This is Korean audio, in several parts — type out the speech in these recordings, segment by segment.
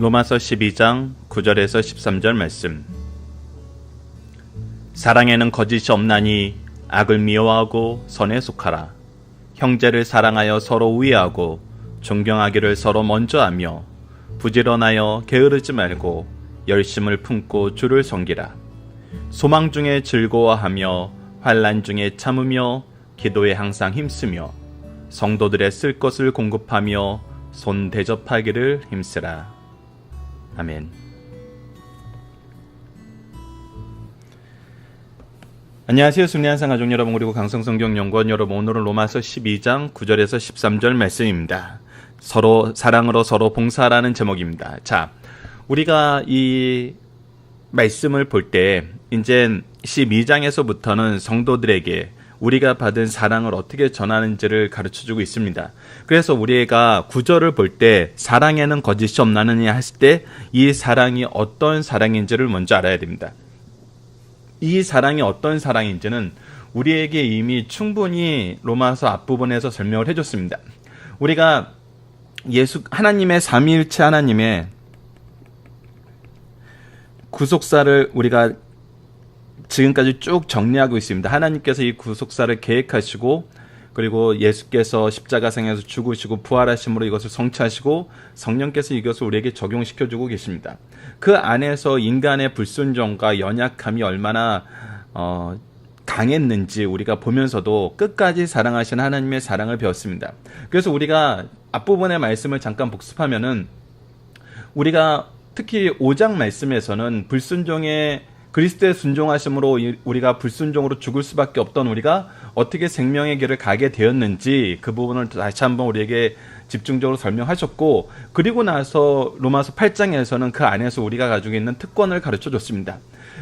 로마서 12장 9절에서 13절 말씀. 사랑에는 거짓이 없나니 악을 미워하고 선에 속하라. 형제를 사랑하여 서로 우애하고 존경하기를 서로 먼저 하며 부지런하여 게으르지 말고 열심을 품고 주를 섬기라. 소망 중에 즐거워하며 환난 중에 참으며 기도에 항상 힘쓰며 성도들의 쓸 것을 공급하며 손 대접하기를 힘쓰라. 아멘. 안녕하세요. 승리한상 가족 여러분, 그리고 강성성경연구원 여러분, 오늘은 로마서 12장 9절에서 13절 말씀입니다. 서로 사랑으로 서로 봉사하라는 제목입니다. 자, 우리가 이 말씀을 볼 때 이제 12장에서부터는 성도들에게 우리가 받은 사랑을 어떻게 전하는지를 가르쳐주고 있습니다. 그래서 우리가 9절을 볼 때 사랑에는 거짓이 없나느냐 했을 때 이 사랑이 어떤 사랑인지를 먼저 알아야 됩니다. 이 사랑이 어떤 사랑인지는 우리에게 이미 충분히 로마서 앞부분에서 설명을 해줬습니다. 우리가 하나님의 삼위일체 하나님의 구속사를 우리가 지금까지 쭉 정리하고 있습니다. 하나님께서 이 구속사를 계획하시고, 그리고 예수께서 십자가상에서 죽으시고 부활하심으로 이것을 성취하시고 성령께서 이것을 우리에게 적용시켜주고 계십니다. 그 안에서 인간의 불순종과 연약함이 얼마나 강했는지 우리가 보면서도 끝까지 사랑하시는 하나님의 사랑을 배웠습니다. 그래서 우리가 앞부분의 말씀을 잠깐 복습하면은, 우리가 특히 5장 말씀에서는 불순종의 그리스도의 순종하심으로 우리가 불순종으로 죽을 수밖에 없던 우리가 어떻게 생명의 길을 가게 되었는지 그 부분을 다시 한번 우리에게 집중적으로 설명하셨고, 그리고 나서 로마서 8장에서는 그 안에서 우리가 가지고 있는 특권을 가르쳐 줬습니다.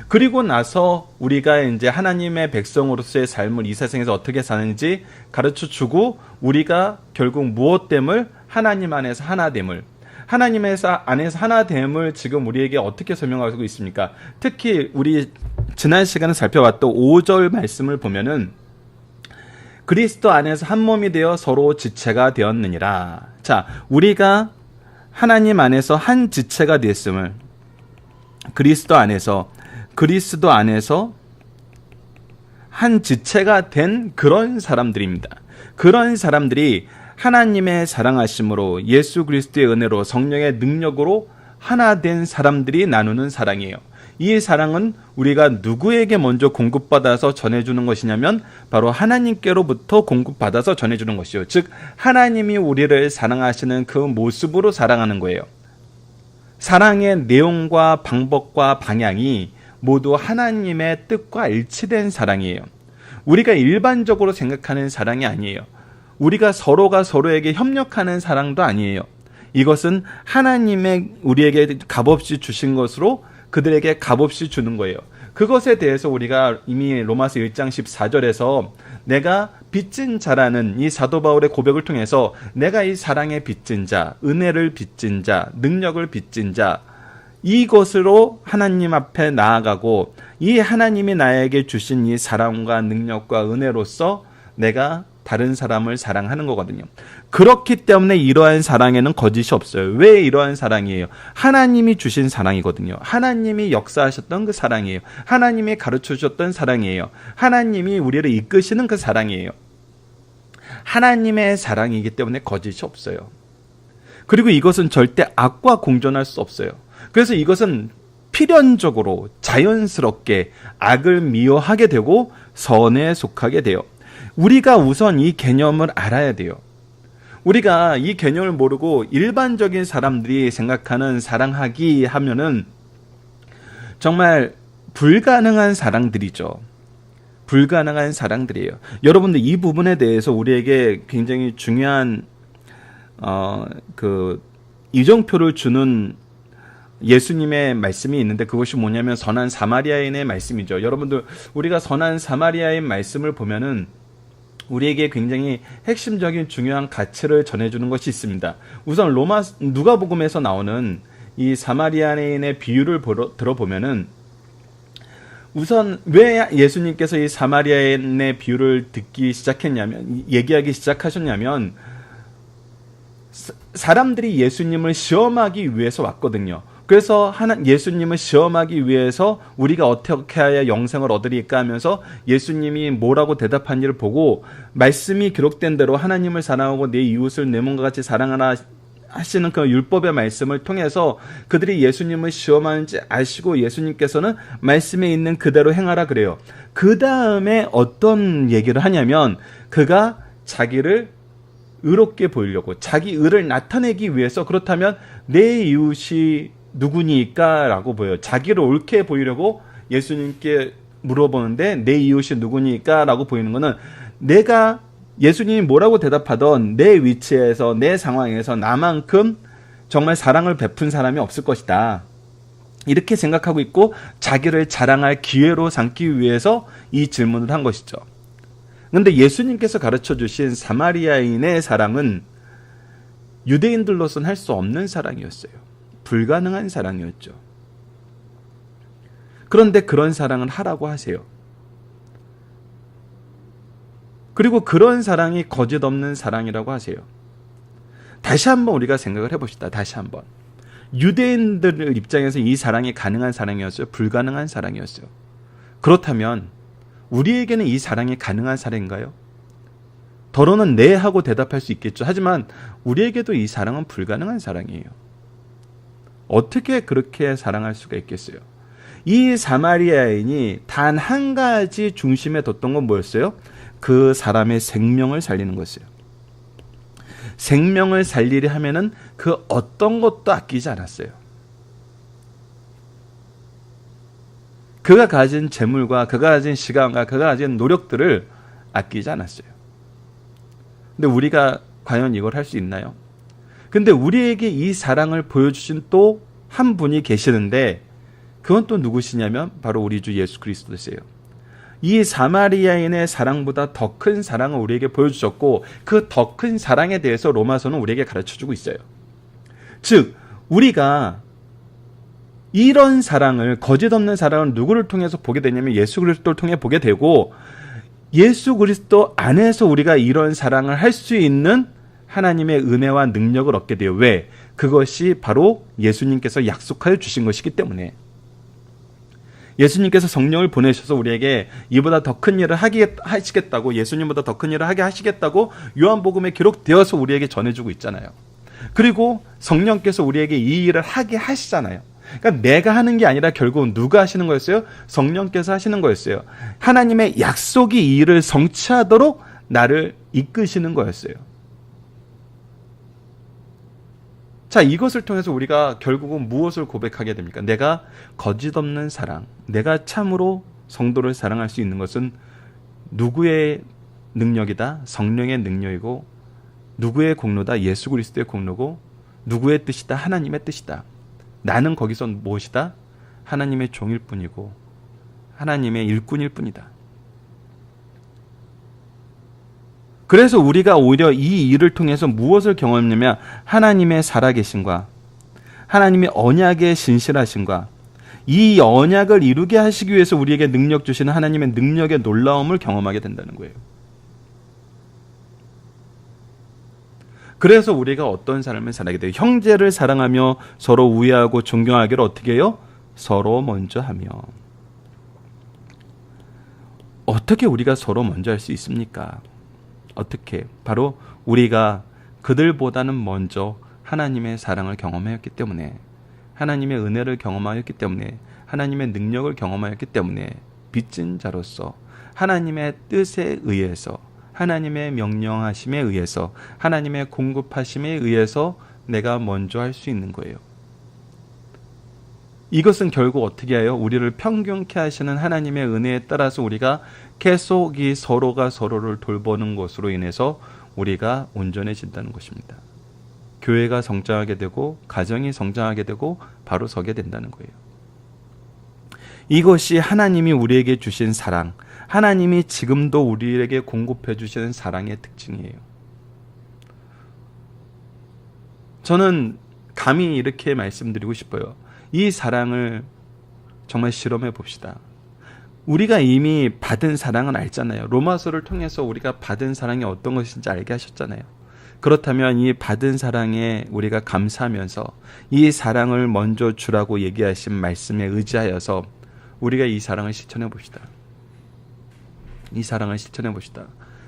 그리고 나서 우리가 이제 하나님의 백성으로서의 삶을 이 세상에서 어떻게 사는지 가르쳐 주고, 우리가 결국 무엇됨을, 하나님 안에서 하나됨을, 하나님의 안에서 하나됨을 지금 우리에게 어떻게 설명하고 있습니까? 특히 우리 지난 시간에 살펴봤던 5절 말씀을 보면은 그리스도 안에서 한 몸이 되어 서로 지체가 되었느니라. 자, 우리가 하나님 안에서 한 지체가 되었음을, 그리스도 안에서 한 지체가 된 그런 사람들입니다. 그런 사람들이 하나님의 사랑하심으로 예수 그리스도의 은혜로 성령의 능력으로 하나 된 사람들이 나누는 사랑이에요. 이 사랑은 우리가 누구에게 먼저 공급받아서 전해주는 것이냐면 바로 하나님께로부터 공급받아서 전해주는 것이요. 즉 하나님이 우리를 사랑하시는 그 모습으로 사랑하는 거예요. 사랑의 내용과 방법과 방향이 모두 하나님의 뜻과 일치된 사랑이에요. 우리가 일반적으로 생각하는 사랑이 아니에요. 우리가 서로가 서로에게 협력하는 사랑도 아니에요. 이것은 하나님의 우리에게 값없이 주신 것으로 그들에게 값없이 주는 거예요. 그것에 대해서 우리가 이미 로마서 1장 14절에서 내가 빚진 자라는 이 사도 바울의 고백을 통해서 내가 이 사랑의 빚진 자, 은혜를 빚진 자, 능력을 빚진 자, 이것으로 하나님 앞에 나아가고 이 하나님이 나에게 주신 이 사랑과 능력과 은혜로서 내가 다른 사람을 사랑하는 거거든요. 그렇기 때문에 이러한 사랑에는 거짓이 없어요. 왜 이러한 사랑이에요? 하나님이 주신 사랑이거든요. 하나님이 역사하셨던 그 사랑이에요. 하나님이 가르쳐 주셨던 사랑이에요. 하나님이 우리를 이끄시는 그 사랑이에요. 하나님의 사랑이기 때문에 거짓이 없어요. 그리고 이것은 절대 악과 공존할 수 없어요. 그래서 이것은 필연적으로 자연스럽게 악을 미워하게 되고 선에 속하게 돼요. 우리가 우선 이 개념을 알아야 돼요. 우리가 이 개념을 모르고 일반적인 사람들이 생각하는 사랑하기 하면은 정말 불가능한 사랑들이죠. 불가능한 사랑들이에요. 여러분들 이 부분에 대해서 우리에게 굉장히 중요한 이정표를 주는 예수님의 말씀이 있는데 그것이 뭐냐면 선한 사마리아인의 말씀이죠. 여러분들 우리가 선한 사마리아인 말씀을 보면은 우리에게 굉장히 핵심적인 중요한 가치를 전해주는 것이 있습니다. 우선 누가복음에서 나오는 이 사마리아인의 비유를 들어보면은 우선 왜 예수님께서 이 사마리아인의 비유를 얘기하기 시작하셨냐면 사람들이 예수님을 시험하기 위해서 왔거든요. 그래서 예수님을 시험하기 위해서 우리가 어떻게 해야 영생을 얻으리까 하면서 예수님이 뭐라고 대답한지를 보고 말씀이 기록된 대로 하나님을 사랑하고 내 이웃을 내 몸과 같이 사랑하라 하시는 그 율법의 말씀을 통해서 그들이 예수님을 시험하는지 아시고 예수님께서는 말씀에 있는 그대로 행하라 그래요. 그 다음에 어떤 얘기를 하냐면 그가 자기를 의롭게 보이려고 자기 의를 나타내기 위해서 그렇다면 내 이웃이 누구니까? 라고 보여요. 자기를 옳게 보이려고 예수님께 물어보는데 내 이웃이 누구니까? 라고 보이는 거는 내가 예수님이 뭐라고 대답하던 내 위치에서 내 상황에서 나만큼 정말 사랑을 베푼 사람이 없을 것이다. 이렇게 생각하고 있고 자기를 자랑할 기회로 삼기 위해서 이 질문을 한 것이죠. 그런데 예수님께서 가르쳐 주신 사마리아인의 사랑은 유대인들로서는 할 수 없는 사랑이었어요. 불가능한 사랑이었죠. 그런데 그런 사랑을 하라고 하세요. 그리고 그런 사랑이 거짓 없는 사랑이라고 하세요. 다시 한번 우리가 생각을 해봅시다. 다시 한번. 유대인들 입장에서 이 사랑이 가능한 사랑이었어요? 불가능한 사랑이었어요? 그렇다면 우리에게는 이 사랑이 가능한 사랑인가요? 더러는 네 하고 대답할 수 있겠죠. 하지만 우리에게도 이 사랑은 불가능한 사랑이에요. 어떻게 그렇게 사랑할 수가 있겠어요? 이 사마리아인이 단 한 가지 중심에 뒀던 건 뭐였어요? 그 사람의 생명을 살리는 것이에요. 생명을 살리려 하면은 그 어떤 것도 아끼지 않았어요. 그가 가진 재물과 그가 가진 시간과 그가 가진 노력들을 아끼지 않았어요. 근데 우리가 과연 이걸 할 수 있나요? 근데 우리에게 이 사랑을 보여주신 또 한 분이 계시는데 그건 또 누구시냐면 바로 우리 주 예수 그리스도세요. 이 사마리아인의 사랑보다 더 큰 사랑을 우리에게 보여주셨고 그 더 큰 사랑에 대해서 로마서는 우리에게 가르쳐주고 있어요. 즉 우리가 이런 사랑을 거짓 없는 사랑을 누구를 통해서 보게 되냐면 예수 그리스도를 통해 보게 되고 예수 그리스도 안에서 우리가 이런 사랑을 할 수 있는 하나님의 은혜와 능력을 얻게 돼요. 왜? 그것이 바로 예수님께서 약속하여 주신 것이기 때문에. 예수님께서 성령을 보내셔서 우리에게 이보다 더 큰 일을 하시겠다고 예수님보다 더 큰 일을 하게 하시겠다고 요한복음에 기록되어서 우리에게 전해주고 있잖아요. 그리고 성령께서 우리에게 이 일을 하게 하시잖아요. 그러니까 내가 하는 게 아니라 결국은 누가 하시는 거였어요? 성령께서 하시는 거였어요. 하나님의 약속이 이 일을 성취하도록 나를 이끄시는 거였어요. 자, 이것을 통해서 우리가 결국은 무엇을 고백하게 됩니까? 내가 거짓 없는 사랑, 내가 참으로 성도를 사랑할 수 있는 것은 누구의 능력이다? 성령의 능력이고 누구의 공로다? 예수 그리스도의 공로고 누구의 뜻이다? 하나님의 뜻이다. 나는 거기서 무엇이다? 하나님의 종일 뿐이고 하나님의 일꾼일 뿐이다. 그래서 우리가 오히려 이 일을 통해서 무엇을 경험하냐면 하나님의 살아계심과 하나님의 언약의 신실하심과 이 언약을 이루게 하시기 위해서 우리에게 능력 주시는 하나님의 능력의 놀라움을 경험하게 된다는 거예요. 그래서 우리가 어떤 삶을 살게 돼요? 형제를 사랑하며 서로 우애하고 존경하기를 어떻게 해요? 서로 먼저 하며. 어떻게 우리가 서로 먼저 할 수 있습니까? 어떻게? 바로 우리가 그들보다는 먼저 하나님의 사랑을 경험하였기 때문에, 하나님의 은혜를 경험하였기 때문에, 하나님의 능력을 경험하였기 때문에 빚진 자로서 하나님의 뜻에 의해서, 하나님의 명령하심에 의해서, 하나님의 공급하심에 의해서 내가 먼저 할 수 있는 거예요. 이것은 결국 어떻게 해요? 우리를 평균케 하시는 하나님의 은혜에 따라서 우리가 계속 이 서로가 서로를 돌보는 것으로 인해서 우리가 온전해진다는 것입니다. 교회가 성장하게 되고 가정이 성장하게 되고 바로 서게 된다는 거예요. 이것이 하나님이 우리에게 주신 사랑, 하나님이 지금도 우리에게 공급해 주시는 사랑의 특징이에요. 저는 감히 이렇게 말씀드리고 싶어요. 이 사랑을 정말 실험해 봅시다. 우리가 이미 받은 사랑은 알잖아요. 로마서를 통해서 우리가 받은 사랑이 어떤 것인지 알게 하셨잖아요. 그렇다면 이 받은 사랑에 우리가 감사하면서 이 사랑을 먼저 주라고 얘기하신 말씀에 의지하여서 우리가 이 사랑을 실천해 봅시다. 이 사랑을 실천해 봅시다.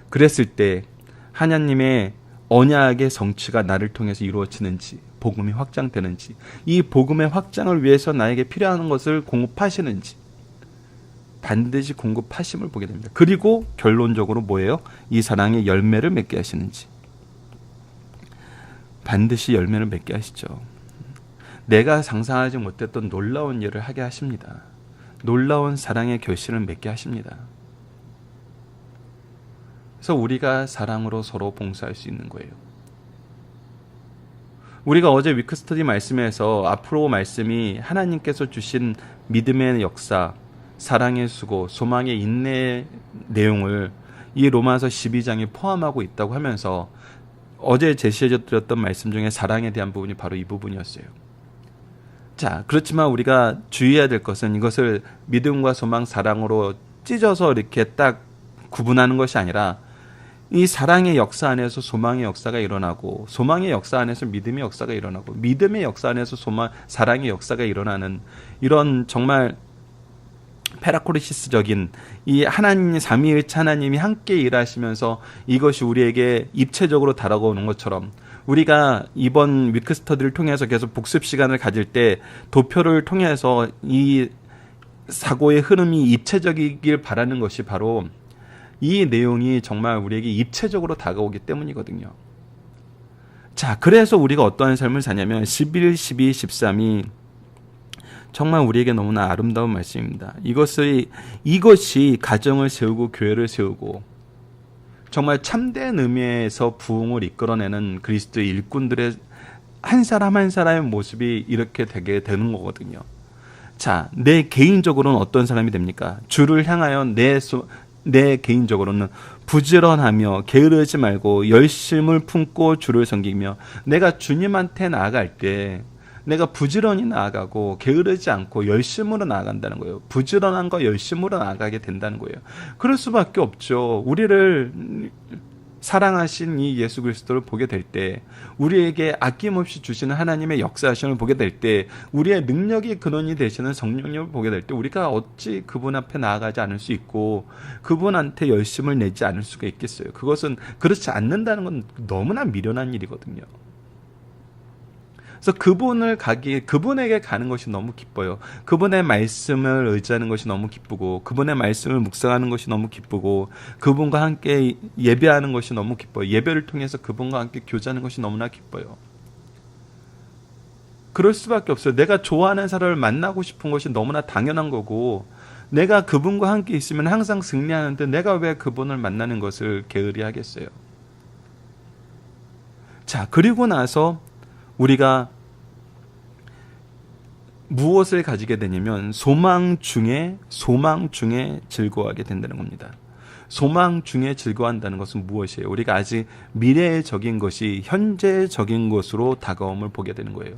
그랬을 때 하나님의 언약의 성취가 나를 통해서 이루어지는지, 복음이 확장되는지, 이 복음의 확장을 위해서 나에게 필요한 것을 공급하시는지, 반드시 공급하심을 보게 됩니다. 그리고 결론적으로 뭐예요? 이 사랑의 열매를 맺게 하시는지. 반드시 열매를 맺게 하시죠. 내가 상상하지 못했던 놀라운 일을 하게 하십니다. 놀라운 사랑의 결실을 맺게 하십니다. 그래서 우리가 사랑으로 서로 봉사할 수 있는 거예요. 우리가 어제 위크스터디 말씀에서 앞으로 말씀이 하나님께서 주신 믿음의 역사, 사랑의 수고, 소망의 인내의 내용을 이 로마서 12장에 포함하고 있다고 하면서 어제 제시해드렸던 말씀 중에 사랑에 대한 부분이 바로 이 부분이었어요. 자, 그렇지만 우리가 주의해야 될 것은 이것을 믿음과 소망, 사랑으로 찢어서 이렇게 딱 구분하는 것이 아니라 이 사랑의 역사 안에서 소망의 역사가 일어나고, 소망의 역사 안에서 믿음의 역사가 일어나고, 믿음의 역사 안에서 사랑의 역사가 일어나는 이런 정말 페라코리시스적인 이 하나님, 삼위일체 하나님이 함께 일하시면서 이것이 우리에게 입체적으로 다가오는 것처럼, 우리가 이번 위크스터디를 통해서 계속 복습 시간을 가질 때 도표를 통해서 이 사고의 흐름이 입체적이길 바라는 것이 바로 이 내용이 정말 우리에게 입체적으로 다가오기 때문이거든요. 자, 그래서 우리가 어떠한 삶을 사냐면 11, 12, 13이 정말 우리에게 너무나 아름다운 말씀입니다. 이것이 가정을 세우고 교회를 세우고 정말 참된 의미에서 부흥을 이끌어내는 그리스도의 일꾼들의 한 사람 한 사람의 모습이 이렇게 되게 되는 거거든요. 자, 내 개인적으로는 어떤 사람이 됩니까? 주를 향하여 내 개인적으로는 부지런하며 게으르지 말고 열심을 품고 주를 섬기며, 내가 주님한테 나아갈 때 내가 부지런히 나아가고 게으르지 않고 열심으로 나아간다는 거예요. 부지런함과 열심으로 나아가게 된다는 거예요. 그럴 수밖에 없죠. 우리를 사랑하신 이 예수 그리스도를 보게 될 때, 우리에게 아낌없이 주시는 하나님의 역사하심을 보게 될 때, 우리의 능력이 근원이 되시는 성령님을 보게 될 때 우리가 어찌 그분 앞에 나아가지 않을 수 있고 그분한테 열심을 내지 않을 수가 있겠어요. 그것은 그렇지 않는다는 건 너무나 미련한 일이거든요. 그래서 그분에게 가는 것이 너무 기뻐요. 그분의 말씀을 의지하는 것이 너무 기쁘고, 그분의 말씀을 묵상하는 것이 너무 기쁘고, 그분과 함께 예배하는 것이 너무 기뻐요. 예배를 통해서 그분과 함께 교제하는 것이 너무나 기뻐요. 그럴 수밖에 없어요. 내가 좋아하는 사람을 만나고 싶은 것이 너무나 당연한 거고, 내가 그분과 함께 있으면 항상 승리하는데 내가 왜 그분을 만나는 것을 게으리 하겠어요. 자, 그리고 나서 우리가 무엇을 가지게 되냐면 소망 중에 즐거워하게 된다는 겁니다. 소망 중에 즐거워한다는 것은 무엇이에요? 우리가 아직 미래적인 것이 현재적인 것으로 다가옴을 보게 되는 거예요.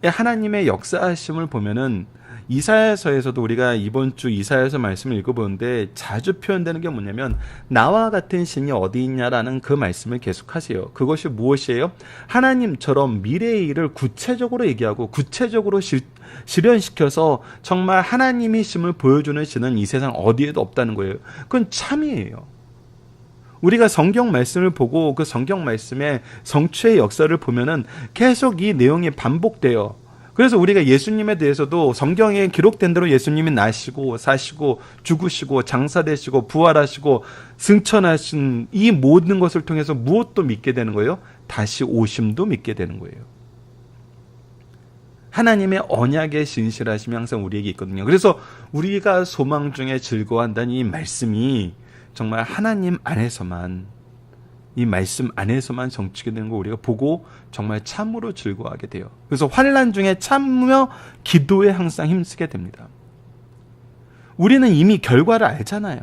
하나님의 역사하심을 보면은 이사야서에서도 우리가 이번 주 이사야서 말씀을 읽어보는데 자주 표현되는 게 뭐냐면 나와 같은 신이 어디 있냐라는 그 말씀을 계속하세요. 그것이 무엇이에요? 하나님처럼 미래의 일을 구체적으로 얘기하고 구체적으로 실현시켜서 정말 하나님의 심을 보여주는 신은 이 세상 어디에도 없다는 거예요. 그건 참이에요. 우리가 성경 말씀을 보고 그 성경 말씀의 성취의 역사를 보면은 계속 이 내용이 반복돼요. 그래서 우리가 예수님에 대해서도 성경에 기록된 대로 예수님이 나시고 사시고 죽으시고 장사되시고 부활하시고 승천하신 이 모든 것을 통해서 무엇도 믿게 되는 거예요? 다시 오심도 믿게 되는 거예요. 하나님의 언약의 신실하심이 항상 우리에게 있거든요. 그래서 우리가 소망 중에 즐거워한다는 이 말씀이 정말 하나님 안에서만, 이 말씀 안에서만 성취게 되는 거 우리가 보고 정말 참으로 즐거워하게 돼요. 그래서 환난 중에 참으며 기도에 항상 힘쓰게 됩니다. 우리는 이미 결과를 알잖아요.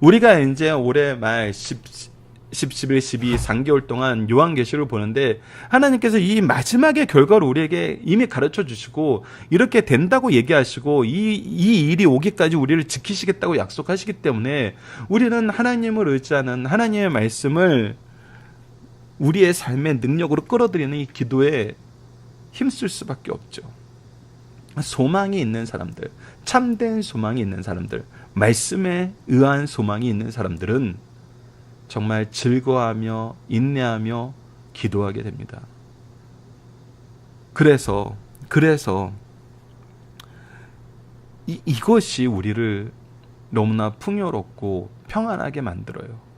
우리가 이제 올해 말 11, 12, 3개월 동안 요한계시를 보는데 하나님께서 이 마지막의 결과를 우리에게 이미 가르쳐 주시고 이렇게 된다고 얘기하시고 이 일이 오기까지 우리를 지키시겠다고 약속하시기 때문에 우리는 하나님을 의지하는, 하나님의 말씀을 우리의 삶의 능력으로 끌어들이는 이 기도에 힘쓸 수밖에 없죠. 소망이 있는 사람들, 참된 소망이 있는 사람들, 말씀에 의한 소망이 있는 사람들은 정말 즐거워하며 인내하며 기도하게 됩니다. 그래서 이것이 우리를 너무나 풍요롭고 평안하게 만들어요.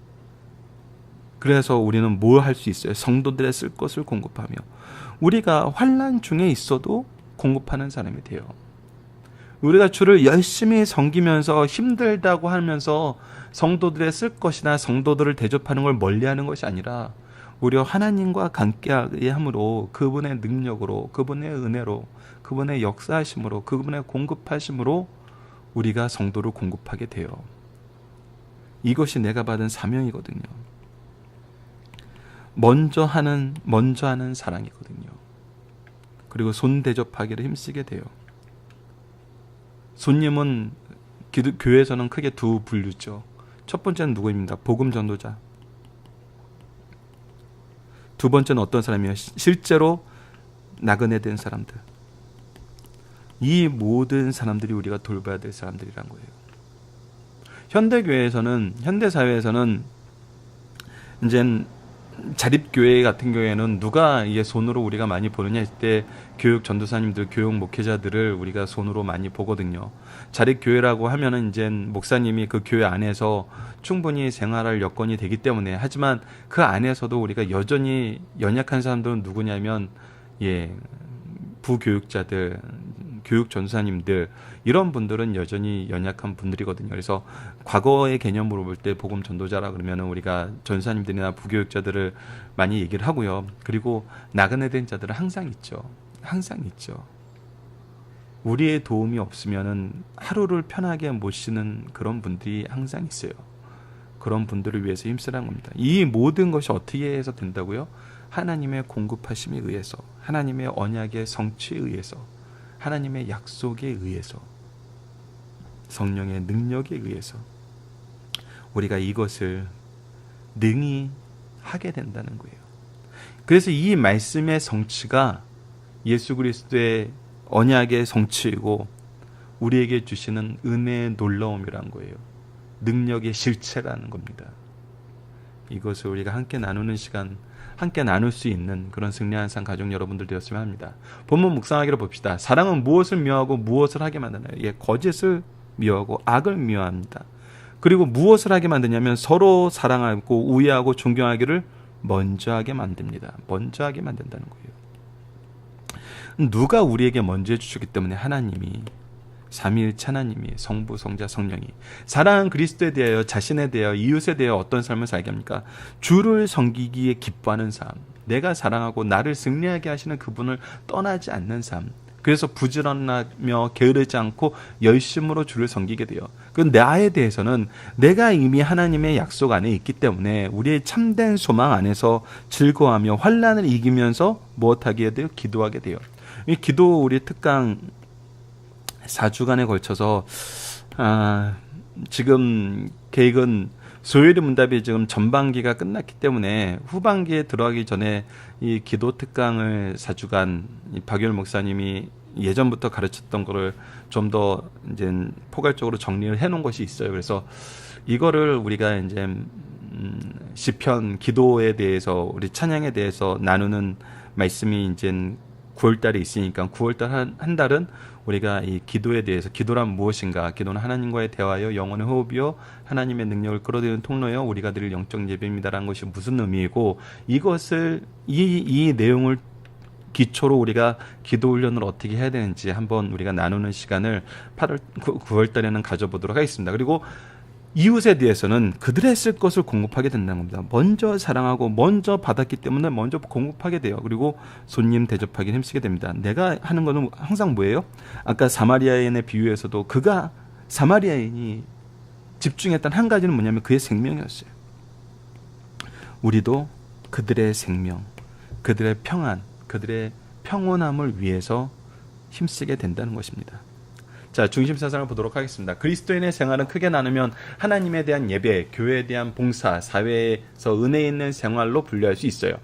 그래서 우리는 뭘 할 수 있어요? 성도들의 쓸 것을 공급하며, 우리가 환난 중에 있어도 공급하는 사람이 돼요. 우리가 주를 열심히 섬기면서 힘들다고 하면서 성도들의 쓸 것이나 성도들을 대접하는 걸 멀리하는 것이 아니라 오히려 하나님과 함께하게 함으로, 그분의 능력으로, 그분의 은혜로, 그분의 역사하심으로, 그분의 공급하심으로 우리가 성도를 공급하게 돼요. 이것이 내가 받은 사명이거든요. 먼저 하는 사랑이거든요. 그리고 손 대접하기를 힘쓰게 돼요. 손님은 교회에서는 크게 두 분류죠. 첫 번째는 누구입니까? 복음 전도자. 두 번째는 어떤 사람이에요? 실제로 나그네 된 사람들. 이 모든 사람들이 우리가 돌봐야 될 사람들이란 거예요. 현대사회에서는 이제 자립교회 같은 경우에는 누가 손으로 우리가 많이 보느냐 했을 때 교육 전도사님들, 교육 목회자들을 우리가 손으로 많이 보거든요. 자립교회라고 하면은 이제 목사님이 그 교회 안에서 충분히 생활할 여건이 되기 때문에, 하지만 그 안에서도 우리가 여전히 연약한 사람들은 누구냐면 부교육자들, 교육 전도사님들, 이런 분들은 여전히 연약한 분들이거든요. 그래서 과거의 개념으로 볼 때 복음 전도자라 그러면 우리가 전도사님들이나 부교육자들을 많이 얘기를 하고요. 그리고 나그네 된 자들은 항상 있죠. 우리의 도움이 없으면은 하루를 편하게 못 쉬는 그런 분들이 항상 있어요. 그런 분들을 위해서 힘쓰라는 겁니다. 이 모든 것이 어떻게 해서 된다고요? 하나님의 공급하심에 의해서, 하나님의 언약의 성취에 의해서, 하나님의 약속에 의해서, 성령의 능력에 의해서 우리가 이것을 능히 하게 된다는 거예요. 그래서 이 말씀의 성취가 예수 그리스도의 언약의 성취이고 우리에게 주시는 은혜의 놀라움이란 거예요. 능력의 실체라는 겁니다. 이것을 우리가 함께 나누는 시간, 함께 나눌 수 있는 그런 승리한 삶 가족 여러분들 되었으면 합니다. 본문 묵상하기로 봅시다. 사랑은 무엇을 미워하고 무엇을 하게 만드나요? 거짓을 미워하고 악을 미워합니다. 그리고 무엇을 하게 만드냐면 서로 사랑하고 우애하고 존경하기를 먼저 하게 만듭니다. 먼저 하게 만든다는 거예요. 누가 우리에게 먼저 해주셨기 때문에? 하나님이, 삼위일체 하나님이, 성부, 성자, 성령이 사랑하는 그리스도에 대하여, 자신에 대하여, 이웃에 대하여 어떤 삶을 살게 합니까? 주를 섬기기에 기뻐하는 삶, 내가 사랑하고 나를 승리하게 하시는 그분을 떠나지 않는 삶, 그래서 부지런하며 게으르지 않고 열심으로 주를 섬기게 돼요. 그 나에 대해서는 내가 이미 하나님의 약속 안에 있기 때문에 우리의 참된 소망 안에서 즐거워하며 환난을 이기면서 무엇하게 돼요? 기도하게 돼요. 이 기도 우리 특강 4주간에 걸쳐서 지금 계획은 소요일의 문답이 지금 전반기가 끝났기 때문에 후반기에 들어가기 전에 이 기도 특강을 4주간 박열 목사님이 예전부터 가르쳤던 거를 좀 더 이제 포괄적으로 정리를 해놓은 것이 있어요. 그래서 이거를 우리가 이제 시편, 기도에 대해서, 우리 찬양에 대해서 나누는 말씀이 이제 9월달에 있으니까 9월달 한 달은 우리가 이 기도에 대해서, 기도란 무엇인가, 기도는 하나님과의 대화요, 영혼의 호흡이요, 하나님의 능력을 끌어들이는 통로요, 우리가 드릴 영적 예배입니다라는 것이 무슨 의미이고, 이것을 이 내용을 기초로 우리가 기도 훈련을 어떻게 해야 되는지 한번 우리가 나누는 시간을 9월달에는 가져보도록 하겠습니다. 그리고 이웃에 대해서는 그들의 쓸 것을 공급하게 된다는 겁니다. 먼저 사랑하고 먼저 받았기 때문에 먼저 공급하게 돼요. 그리고 손님 대접하기 힘쓰게 됩니다. 내가 하는 것은 항상 뭐예요? 아까 사마리아인의 비유에서도 그가, 사마리아인이 집중했던 한 가지는 뭐냐면 그의 생명이었어요. 우리도 그들의 생명, 그들의 평안, 그들의 평온함을 위해서 힘쓰게 된다는 것입니다. 자, 중심 사상을 보도록 하겠습니다. 그리스도인의 생활은 크게 나누면 하나님에 대한 예배, 교회에 대한 봉사, 사회에서 은혜 있는 생활로 분류할 수 있어요.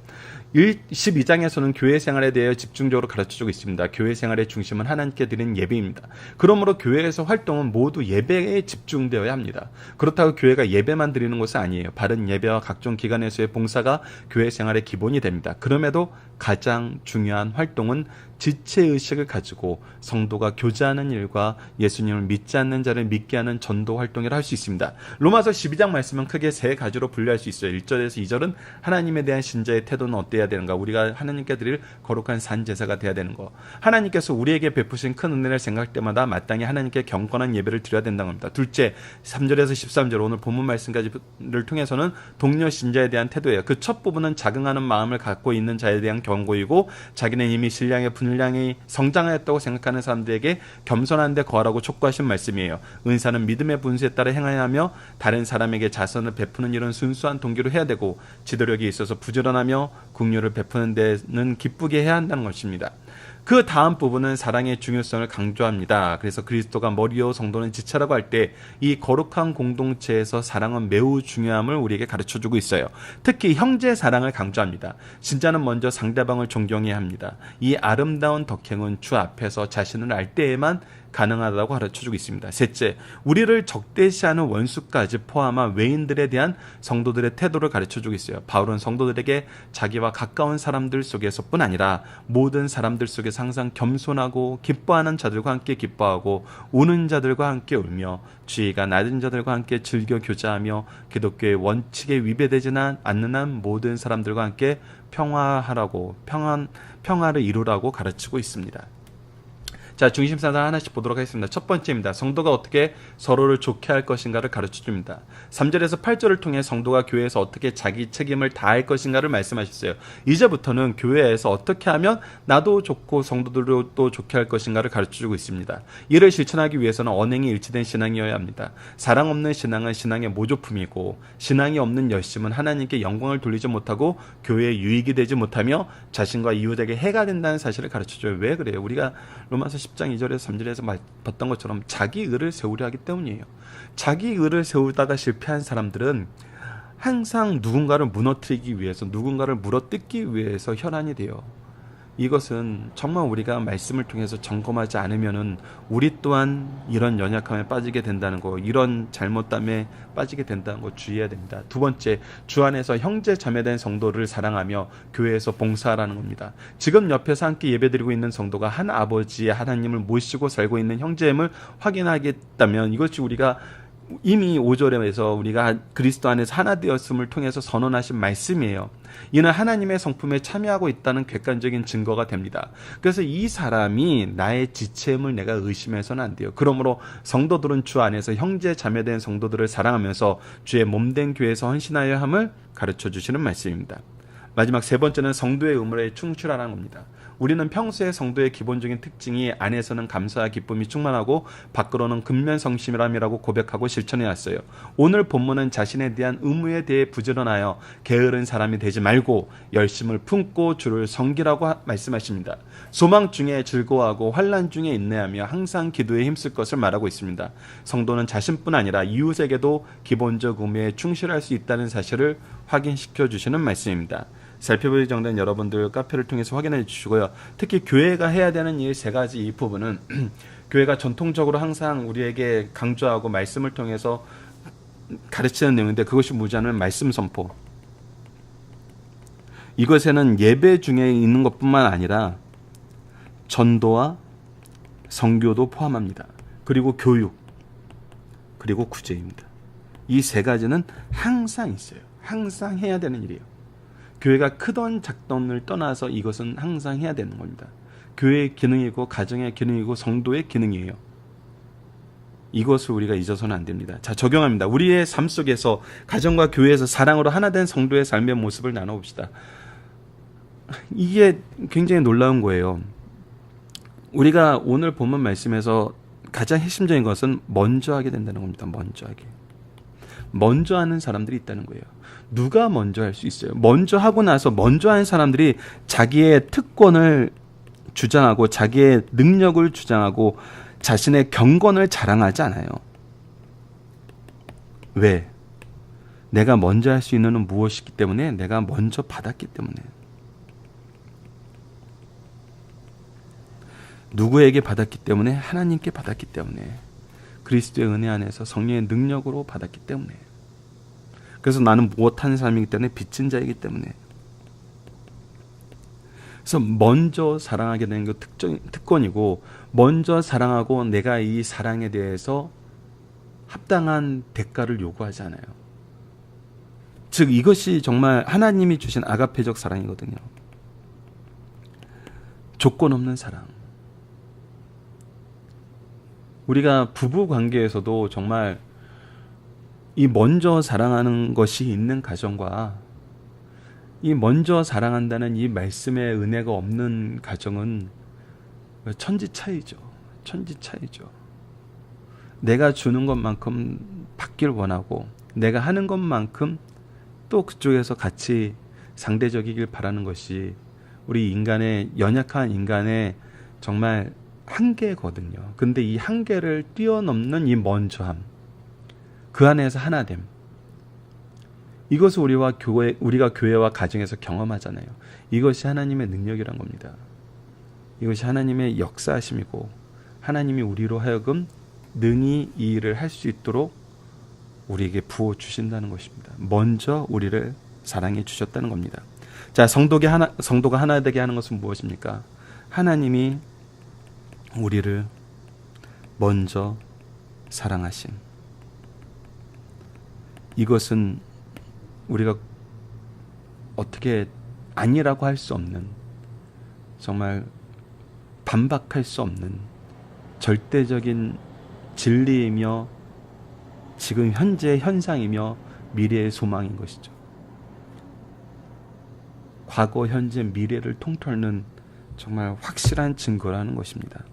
12장에서는 교회 생활에 대해 집중적으로 가르쳐주고 있습니다. 교회 생활의 중심은 하나님께 드리는 예배입니다. 그러므로 교회에서 활동은 모두 예배에 집중되어야 합니다. 그렇다고 교회가 예배만 드리는 것은 아니에요. 바른 예배와 각종 기관에서의 봉사가 교회 생활의 기본이 됩니다. 그럼에도 가장 중요한 활동은 지체의식을 가지고 성도가 교제하는 일과 예수님을 믿지 않는 자를 믿게 하는 전도 활동이라 할 수 있습니다. 로마서 12장 말씀은 크게 세 가지로 분류할 수 있어요. 1절에서 2절은 하나님에 대한 신자의 태도는 어때야 되는가, 우리가 하나님께 드릴 거룩한 산제사가 돼야 되는 거, 하나님께서 우리에게 베푸신 큰 은혜를 생각할 때마다 마땅히 하나님께 경건한 예배를 드려야 된다고 합니다. 둘째, 3절에서 13절 오늘 본문 말씀까지를 통해서는 동료 신자에 대한 태도예요. 그 첫 부분은 자긍하는 마음을 갖고 있는 자에 대한 경고이고, 자기는 이미 신량의 분량이 성장하였다고 생각하는 사람들에게 겸손한 데 거하라고 촉구하신 말씀이에요. 은사는 믿음의 분수에 따라 행해야 하며 다른 사람에게 자선을 베푸는 일은 순수한 동기로 해야 되고, 지도력이 있어서 부지런하며 긍휼을 베푸는 데는 기쁘게 해야 한다는 것입니다. 그 다음 부분은 사랑의 중요성을 강조합니다. 그래서 그리스도가 머리요 성도는 지체라고 할 때 이 거룩한 공동체에서 사랑은 매우 중요함을 우리에게 가르쳐주고 있어요. 특히 형제 사랑을 강조합니다. 신자는 먼저 상대방을 존경해야 합니다. 이 아름다운 덕행은 주 앞에서 자신을 알 때에만 가능하다고 가르쳐주고 있습니다. 셋째, 우리를 적대시하는 원수까지 포함한 외인들에 대한 성도들의 태도를 가르쳐주고 있어요. 바울은 성도들에게 자기와 가까운 사람들 속에서뿐 아니라 모든 사람들 속에서 항상 겸손하고 기뻐하는 자들과 함께 기뻐하고 우는 자들과 함께 울며 지위가 낮은 자들과 함께 즐겨 교제하며 기독교의 원칙에 위배되지는 않는 한 모든 사람들과 함께 평화하라고 평화를 이루라고 가르치고 있습니다. 자, 중심사상 하나씩 보도록 하겠습니다. 첫 번째입니다. 성도가 어떻게 서로를 좋게 할 것인가를 가르쳐줍니다. 3절에서 8절을 통해 성도가 교회에서 어떻게 자기 책임을 다할 것인가를 말씀하셨어요. 이제부터는 교회에서 어떻게 하면 나도 좋고 성도들도 좋게 할 것인가를 가르쳐주고 있습니다. 이를 실천하기 위해서는 언행이 일치된 신앙이어야 합니다. 사랑 없는 신앙은 신앙의 모조품이고, 신앙이 없는 열심은 하나님께 영광을 돌리지 못하고 교회에 유익이 되지 못하며 자신과 이웃에게 해가 된다는 사실을 가르쳐줘요. 왜 그래요? 우리가 로마서 10장 2절에서 3절에서 봤던 것처럼 자기 의를 세우려 하기 때문이에요. 자기 의를 세우다가 실패한 사람들은 항상 누군가를 무너뜨리기 위해서, 누군가를 물어뜯기 위해서 혈안이 돼요. 이것은 정말 우리가 말씀을 통해서 점검하지 않으면은 우리 또한 이런 연약함에 빠지게 된다는 거, 이런 잘못담에 빠지게 된다는 거 주의해야 됩니다. 두 번째, 주 안에서 형제 자매된 성도를 사랑하며 교회에서 봉사하라는 겁니다. 지금 옆에서 함께 예배드리고 있는 성도가 한 아버지의 하나님을 모시고 살고 있는 형제임을 확인하겠다면, 이것이 우리가 이미 5절에서 우리가 그리스도 안에서 하나 되었음을 통해서 선언하신 말씀이에요. 이는 하나님의 성품에 참여하고 있다는 객관적인 증거가 됩니다. 그래서 이 사람이 나의 지체임을 내가 의심해서는 안 돼요. 그러므로 성도들은 주 안에서 형제 자매된 성도들을 사랑하면서 주의 몸된 교회에서 헌신하여야 함을 가르쳐 주시는 말씀입니다. 마지막 세 번째는 성도의 의무에 충실하라는 겁니다. 우리는 평소에 성도의 기본적인 특징이 안에서는 감사와 기쁨이 충만하고 밖으로는 근면성심이라고 고백하고 실천해왔어요. 오늘 본문은 자신에 대한 의무에 대해 부지런하여 게으른 사람이 되지 말고 열심을 품고 주를 섬기라고 말씀하십니다. 소망 중에 즐거워하고 환난 중에 인내하며 항상 기도에 힘쓸 것을 말하고 있습니다. 성도는 자신뿐 아니라 이웃에게도 기본적 의무에 충실할 수 있다는 사실을 확인시켜 주시는 말씀입니다. 살펴보기 정된 여러분들 카페를 통해서 확인해 주시고요. 특히 교회가 해야 되는 이 세 가지 이 부분은 교회가 전통적으로 항상 우리에게 강조하고 말씀을 통해서 가르치는 내용인데, 그것이 뭐냐면 말씀 선포. 이것에는 예배 중에 있는 것뿐만 아니라 전도와 선교도 포함합니다. 그리고 교육, 그리고 구제입니다. 이 세 가지는 항상 있어요. 항상 해야 되는 일이에요. 교회가 크던 작던을 떠나서 이것은 항상 해야 되는 겁니다. 교회의 기능이고 가정의 기능이고 성도의 기능이에요. 이것을 우리가 잊어서는 안 됩니다. 자, 적용합니다. 우리의 삶 속에서 가정과 교회에서 사랑으로 하나 된 성도의 삶의 모습을 나눠봅시다. 이게 굉장히 놀라운 거예요. 우리가 오늘 본문 말씀에서 가장 핵심적인 것은 먼저 하게 된다는 겁니다. 먼저 하게. 먼저 하는 사람들이 있다는 거예요. 누가 먼저 할 수 있어요? 먼저 하고 나서 먼저 하는 사람들이 자기의 특권을 주장하고 자기의 능력을 주장하고 자신의 경건을 자랑하지 않아요. 왜? 내가 먼저 할 수 있는 건 무엇이기 때문에? 내가 먼저 받았기 때문에. 누구에게 받았기 때문에? 하나님께 받았기 때문에. 그리스도의 은혜 안에서 성령의 능력으로 받았기 때문에. 그래서 나는 무엇하는 사람이기 때문에? 빚진 자이기 때문에. 그래서 먼저 사랑하게 되는 게 특권이고, 먼저 사랑하고 내가 이 사랑에 대해서 합당한 대가를 요구하지 않아요. 즉 이것이 정말 하나님이 주신 아가페적 사랑이거든요. 조건 없는 사랑. 우리가 부부 관계에서도 정말 이 먼저 사랑하는 것이 있는 가정과 이 먼저 사랑한다는 이 말씀의 은혜가 없는 가정은 천지 차이죠. 천지 차이죠. 내가 주는 것만큼 받길 원하고 내가 하는 것만큼 또 그쪽에서 같이 상대적이길 바라는 것이 우리 인간의 연약한 인간의 정말 한계거든요. 근데 이 한계를 뛰어넘는 이 먼저함, 그 안에서 하나됨, 이것을 우리가 교회와 가정에서 경험하잖아요. 이것이 하나님의 능력이란 겁니다. 이것이 하나님의 역사하심이고 하나님이 우리로 하여금 능히 이 일을 할 수 있도록 우리에게 부어주신다는 것입니다. 먼저 우리를 사랑해 주셨다는 겁니다. 자, 성도가 하나 되게 하는 것은 무엇입니까? 하나님이 우리를 먼저 사랑하심. 이것은 우리가 어떻게 아니라고 할 수 없는, 정말 반박할 수 없는 절대적인 진리이며 지금 현재 현상이며 미래의 소망인 것이죠. 과거, 현재, 미래를 통틀는 정말 확실한 증거라는 것입니다.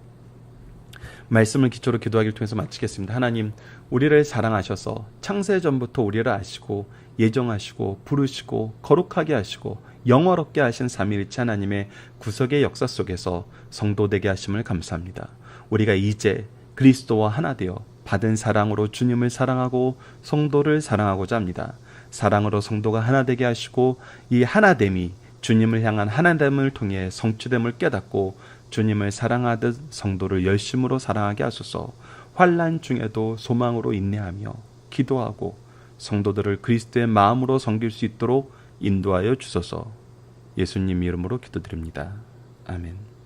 말씀을 기초로 기도하기를 통해서 마치겠습니다. 하나님, 우리를 사랑하셔서 창세 전부터 우리를 아시고 예정하시고 부르시고 거룩하게 하시고 영화롭게 하신 삼위일체 하나님의 구속의 역사 속에서 성도 되게 하심을 감사합니다. 우리가 이제 그리스도와 하나 되어 받은 사랑으로 주님을 사랑하고 성도를 사랑하고자 합니다. 사랑으로 성도가 하나 되게 하시고 이 하나됨이 주님을 향한 하나됨을 통해 성취됨을 깨닫고 주님을 사랑하듯 성도를 열심으로 사랑하게 하소서. 환난 중에도 소망으로 인내하며 기도하고 성도들을 그리스도의 마음으로 섬길 수 있도록 인도하여 주소서. 예수님 이름으로 기도드립니다. 아멘.